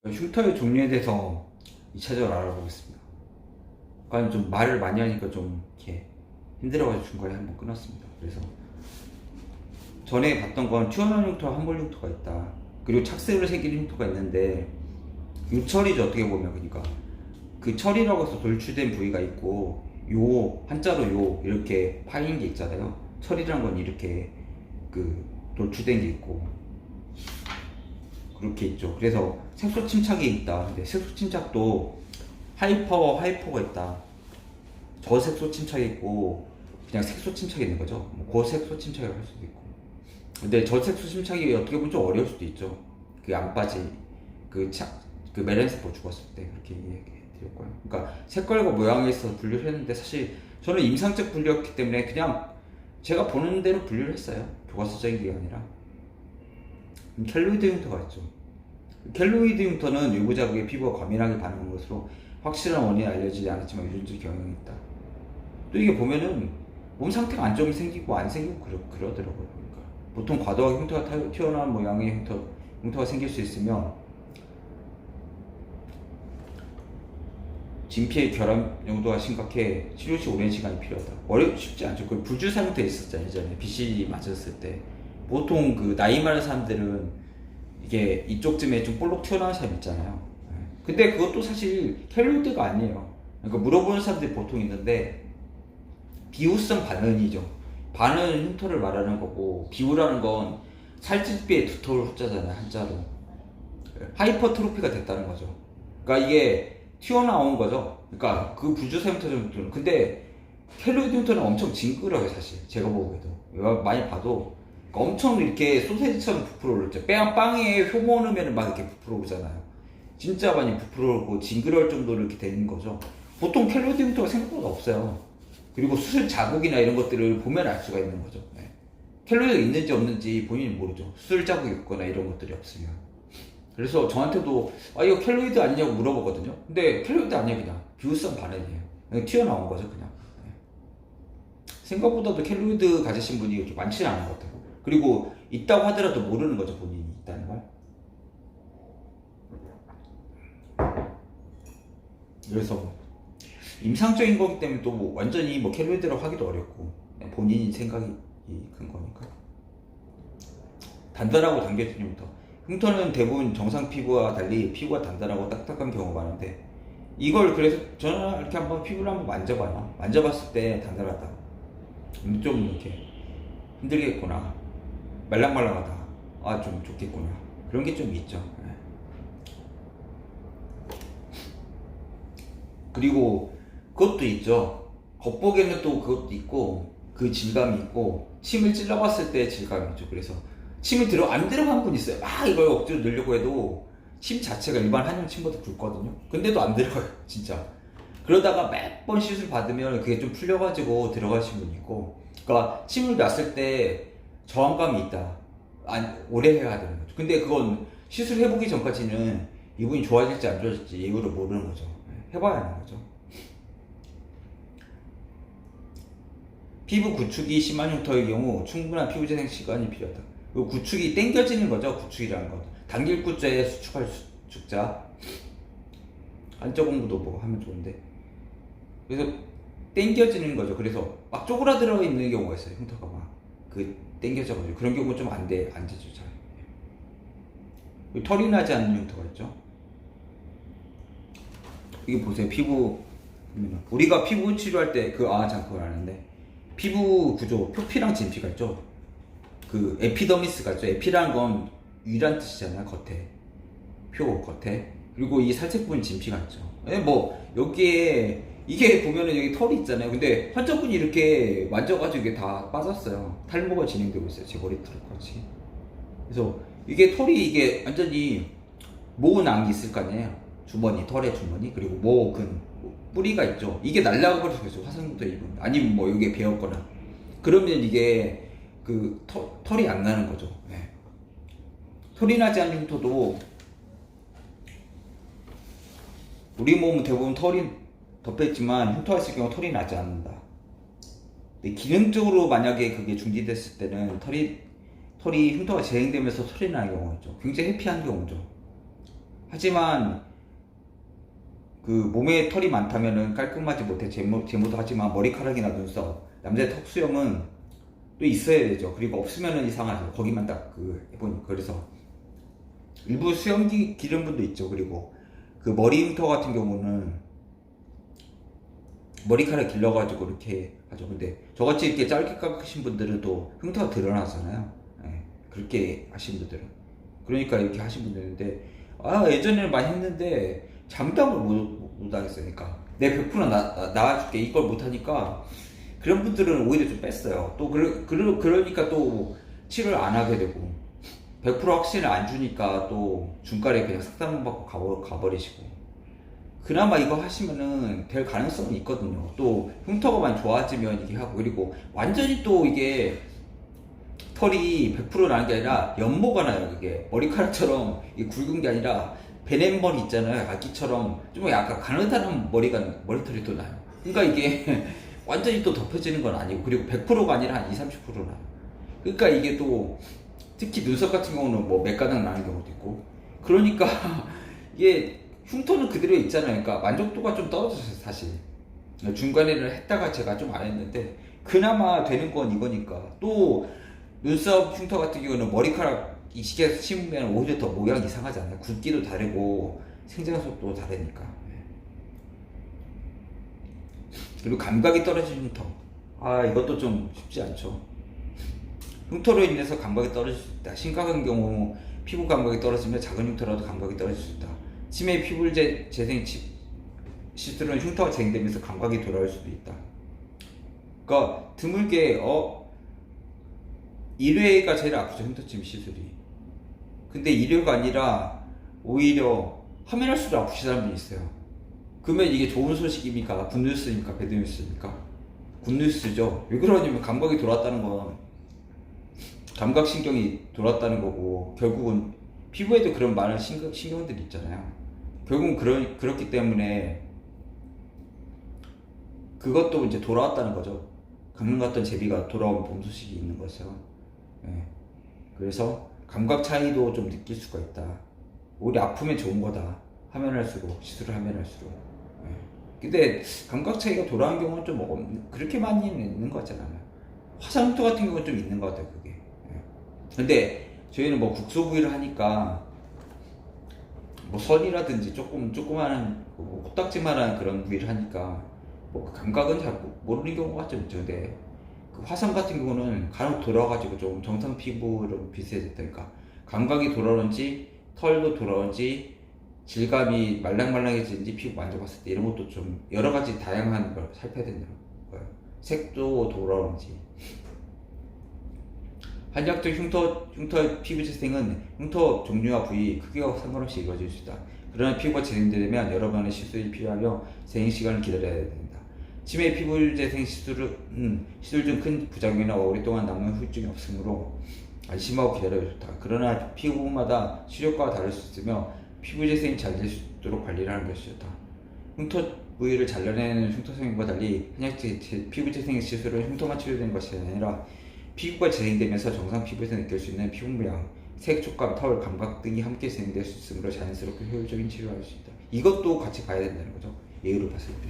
흉터의 종류에 대해서 2차적으로 알아보겠습니다. 약간 좀 말을 많이 하니까 좀 이렇게 힘들어가지고 중간에 한번 끊었습니다. 그래서 전에 봤던 건 튀어나온 흉터와 함몰 흉터가 있다. 그리고 착색으로 생기는 흉터가 있는데 유철이죠. 어떻게 보면 그러니까 그 철이라고 해서 돌출된 부위가 있고 요 한자로 요 이렇게 파인 게 있잖아요. 철이라는 건 이렇게 그 돌출된 게 있고 그렇게 있죠. 그래서 색소 침착이 있다. 근데 색소 침착도 하이퍼가 있다. 저색소 침착이 있고 그냥 색소 침착이 있는 거죠. 뭐 고색소 침착이라고 할 수도 있고. 근데 저색소 침착이 어떻게 보면 좀 어려울 수도 있죠. 그 안 빠진 그 메렌스포 죽었을 때 그렇게 얘기해 드렸고요. 그러니까 색깔과 모양에서 분류를 했는데 사실 저는 임상적 분류였기 때문에 그냥 제가 보는 대로 분류를 했어요. 교과서적인 게 아니라. 켈로이드 흉터가 있죠. 켈로이드 흉터는 외부 자극에 피부가 과민하게 반응한 것으로 확실한 원인이 알려지지 않았지만 유전적 경향이 있다. 또 이게 보면은 몸 상태가 안 좋으면 생기고 안 생기고 그러더라고요. 그러니까 보통 과도하게 흉터가 튀어나온 모양의 흉터가 생길 수 있으면 진피의 결함 정도가 심각해 치료 시 오랜 시간이 필요하다. 쉽지 않죠. 그 불주사 흉터 있었잖아요. 예전에 BC 맞았을 때 보통 그 나이 많은 사람들은 이게 이쪽쯤에 좀 볼록 튀어나온 사람 있잖아요. 근데 그것도 사실 켈로이드가 아니에요. 그러니까 물어보는 사람들이 보통 있는데 비후성 반응이죠. 반응 흉터를 말하는 거고 비후라는 건 살집비의 두터울 후자잖아요. 한자로 하이퍼트로피가 됐다는 거죠. 그러니까 이게 튀어나온 거죠. 그러니까 그 부주사 흉터는 근데 켈로이드 흉터는 엄청 징그러요. 사실 제가 보기에도 많이 봐도 엄청 이렇게 소세지처럼 부풀어 오르죠. 빵에 효모 넣으면 막 이렇게 부풀어 오르잖아요. 진짜 많이 부풀어 오르고 징그러울 정도로 이렇게 되는 거죠. 보통 켈로이드 흉터가 생각보다 없어요. 그리고 수술 자국이나 이런 것들을 보면 알 수가 있는 거죠. 네. 켈로이드가 있는지 없는지 본인은 모르죠. 수술 자국이 있거나 이런 것들이 없으면. 그래서 저한테도 이거 켈로이드 아니냐고 물어보거든요. 근데 켈로이드 아니에요. 그냥 비후성 반응이에요. 그냥 튀어나온 거죠. 그냥. 네. 생각보다도 켈로이드 가지신 분이 이렇게 많지는 않은 것 같아요. 그리고 있다고 하더라도 모르는 거죠. 본인이 있다는 걸. 그래서 임상적인 거기 때문에 또 뭐 완전히 뭐 켈로이드라고 하기도 어렵고 본인이 생각이 큰 거니까. 단단하고 당겨지는 흉터. 흉터는 대부분 정상 피부와 달리 피부가 단단하고 딱딱한 경우가 많은데 이걸 그래서 저는 이렇게 한번 피부를 한번 만져봐요. 만져봤을 때 단단하다. 좀 이렇게 힘들겠구나. 말랑말랑하다. 좀 좋겠구나. 그런 게 좀 있죠. 그리고 그것도 있죠. 겉보기에는 또 그것도 있고 그 질감이 있고 침을 찔러봤을 때 질감이 있죠. 그래서 침이 안 들어간 분 있어요. 막 이걸 억지로 넣으려고 해도 침 자체가 일반 한용 침보다 굵거든요. 근데도 안 들어가요. 진짜. 그러다가 몇 번 시술 받으면 그게 좀 풀려가지고 들어가신 분이 있고, 그러니까 침을 놨을 때 저항감이 있다. 오래 해야 되는 거죠. 근데 그건 시술해보기 전까지는 이분이 좋아질지 안 좋아질지 예후를 모르는 거죠. 해봐야 하는 거죠. 피부 구축이 심한 흉터의 경우 충분한 피부 재생 시간이 필요하다. 그 구축이 당겨지는 거죠. 구축이라는 건 당길 구자에 수축할 수축자. 한자 공부도 뭐 하면 좋은데. 그래서 당겨지는 거죠. 그래서 막 쪼그라들어 있는 경우가 있어요. 흉터가 막 그 당겨져가지고 그런 경우 좀 안 되죠. 잘. 털이 나지 않는 흉터가 있죠. 이게 보세요. 피부 우리가 피부 치료할 때 잠깐 그걸 아는데 피부 구조 표피랑 진피가 있죠. 그 에피더미스가 있죠. 에피라는 건 위란 뜻이잖아요. 겉에 겉에. 그리고 이 살색 부분 진피가 있죠. 뭐 여기에 이게 보면은 여기 털이 있잖아요. 근데 환자분이 이렇게 만져가지고 이게 다 빠졌어요. 탈모가 진행되고 있어요. 제 머리털까지. 그래서 이게 털이 이게 완전히 모은 안이 있을 거 아니에요. 주머니, 털의 주머니, 그리고 목은 뿌리가 있죠. 이게 날라가 버릴 수 있어요. 화상부터 입은. 아니면 뭐 여기에 베었거나. 그러면 이게 그 털이 안 나는 거죠. 네. 털이 나지 않는 흉터도 우리 몸은 대부분 털이 덮여있지만 흉터가 있을 경우 털이 나지 않는다. 근데 기능적으로 만약에 그게 중지됐을 때는 털이 흉터가 재생되면서 털이 나는 경우가 있죠. 굉장히 해피한 경우죠. 하지만 그 몸에 털이 많다면은 깔끔하지 못해 제모도 하지만 머리카락이나 눈썹, 남자의 턱 수염은 또 있어야 되죠. 그리고 없으면은 이상하죠. 거기만 딱 그 해보니까. 그래서 일부 수염 기른 분도 있죠. 그리고 그 머리 흉터 같은 경우는 머리카락 길러가지고 이렇게 하죠. 근데 저같이 이렇게 짧게 깎으신 분들은 또 흉터가 드러나잖아요. 예, 그렇게 하신 분들은. 그러니까 이렇게 하신 분들인데, 예전에는 많이 했는데 장담을 못 하겠어요. 그러니까 내 100% 나와줄게 이걸 못하니까 그런 분들은 오히려 좀 뺐어요. 또 그러니까 또 치료를 안 하게 되고 100% 확신을 안 주니까 또 중간에 그냥 상담 받고 가버리시고. 그나마 이거 하시면은 될 가능성은 있거든요. 또 흉터가 많이 좋아지면 이게 하고, 그리고 완전히 또 이게 털이 100% 나는 게 아니라 연모가 나요. 이게 머리카락처럼 이게 굵은 게 아니라 베넷머리 있잖아요. 아기처럼 좀 약간 가느다란 머리털이 또 나요. 그러니까 이게 완전히 또 덮여지는 건 아니고, 그리고 100%가 아니라 한 20, 30% 나요. 그러니까 이게 또 특히 눈썹 같은 경우는 뭐 몇 가닥 나는 경우도 있고. 그러니까 이게 흉터는 그대로 있잖아요. 그러니까 만족도가 좀 떨어졌어요, 사실. 중간에는 했다가 제가 좀 안 했는데 그나마 되는 건 이거니까. 또 눈썹 흉터 같은 경우는 머리카락 이식해서 심으면 오히려 더 모양이 이상하잖아요. 굵기도 다르고 생장 속도도 다르니까. 그리고 감각이 떨어진 흉터. 이것도 좀 쉽지 않죠. 흉터로 인해서 감각이 떨어질 수 있다. 심각한 경우 피부 감각이 떨어지면 작은 흉터라도 감각이 떨어질 수 있다. 치매 피부 재생 시술은 흉터가 진행되면서 감각이 돌아올 수도 있다. 그러니까 드물게 1회가 제일 아프죠, 흉터침 시술이. 근데 1회가 아니라 오히려 하면 할수록 아프신 사람들이 있어요. 그러면 이게 좋은 소식입니까? 굿뉴스입니까? 배드뉴스입니까? 굿뉴스죠. 왜 그러냐면 감각이 돌아왔다는 건 감각신경이 돌아왔다는 거고, 결국은 피부에도 그런 많은 신경들이 있잖아요. 결국은 그렇기 때문에 그것도 이제 돌아왔다는 거죠. 강릉 갔던 제비가 돌아온 봄 소식이 있는 거죠. 예. 그래서 감각 차이도 좀 느낄 수가 있다. 오히려 아프면 좋은 거다. 하면 할수록, 시술을 하면 할수록. 예. 근데 감각 차이가 돌아온 경우는 좀 그렇게 많이는 있는 거 같잖아요. 화상흉터 같은 경우는 좀 있는 것 같아요, 그게. 예. 근데 저희는 뭐 국소 부위를 하니까 뭐 선이라든지 조그마한 코딱지만한 그런 부위를 하니까 뭐 그 감각은 잘 모르는 경우가 좀 있죠. 근데 그 화상 같은 경우는 간혹 돌아가지고 좀 정상 피부랑 비슷해졌다니까. 감각이 돌아오는지, 털도 돌아오는지, 질감이 말랑말랑해지는지, 피부 만져봤을 때 이런 것도 좀 여러 가지 다양한 걸 살펴야 된다는 거예요. 색도 돌아오는지. 한약적 흉터 피부 재생은 흉터 종류와 부위, 크기와 상관없이 이루어질 수 있다. 그러나 피부가 재생되려면 여러 번의 시술이 필요하며 재생 시간을 기다려야 된다. 치매 피부 재생 시술 중 큰 부작용이나 오랫동안 남는 후유증이 없으므로 안심하고 기다려야 좋다. 그러나 피부마다 치료과가 다를 수 있으며 피부 재생이 잘 될 수 있도록 관리를 하는 것이 좋다. 흉터 부위를 잘라내는 흉터 성형과 달리 한약적 피부 재생 시술은 흉터만 치료되는 것이 아니라 피부가 재생되면서 정상 피부에서 느낄 수 있는 피부 모양, 색, 촉감, 털, 감각 등이 함께 진행될 수 있으므로 자연스럽고 효율적인 치료를 할 수 있다. 이것도 같이 봐야 된다는 거죠. 예의로 봤을 때.